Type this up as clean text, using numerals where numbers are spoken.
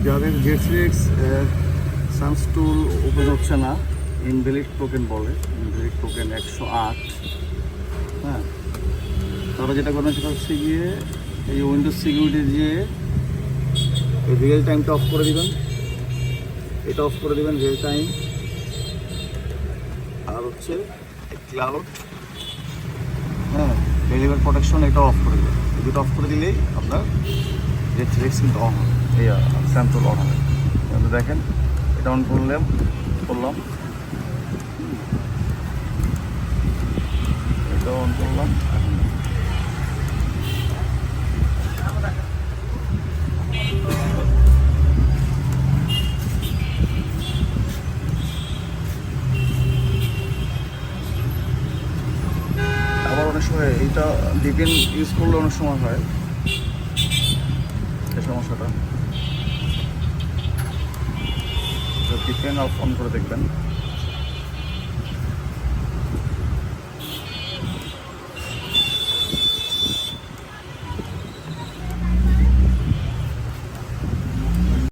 যাদের জেটফ্লিক্স সানস্টুল ওপেন হচ্ছে না, ইনভ্যালিড টোকেন বলে, ইনভ্যালিড টোকেন 108, হ্যাঁ, তারা যেটা করবেন সেটা হচ্ছে গিয়ে এই উইন্ডোজ সিকিউরিটি দিয়ে এই রিয়েল টাইমটা অফ করে দিবেন, এটা অফ করে দেবেন রিয়েল টাইম, আর হচ্ছে ক্লাউড, হ্যাঁ, ডেলিভার প্রোটেকশন, এটা অফ করে দেবেন। এই দুটো অফ করে দিলেই আপনার জেটফ্লিক্স কিন্তু অন হবে, এই স্যামসুল অন হবে। দেখেন এটা অন করলাম, এটা অন করলাম, আবার অনেক সময় এইটা ভিপিএন ইউজ করলে অনেক সময় হয় এই সমস্যাটা। ভিপিএন অফ অন করে দেখবেন।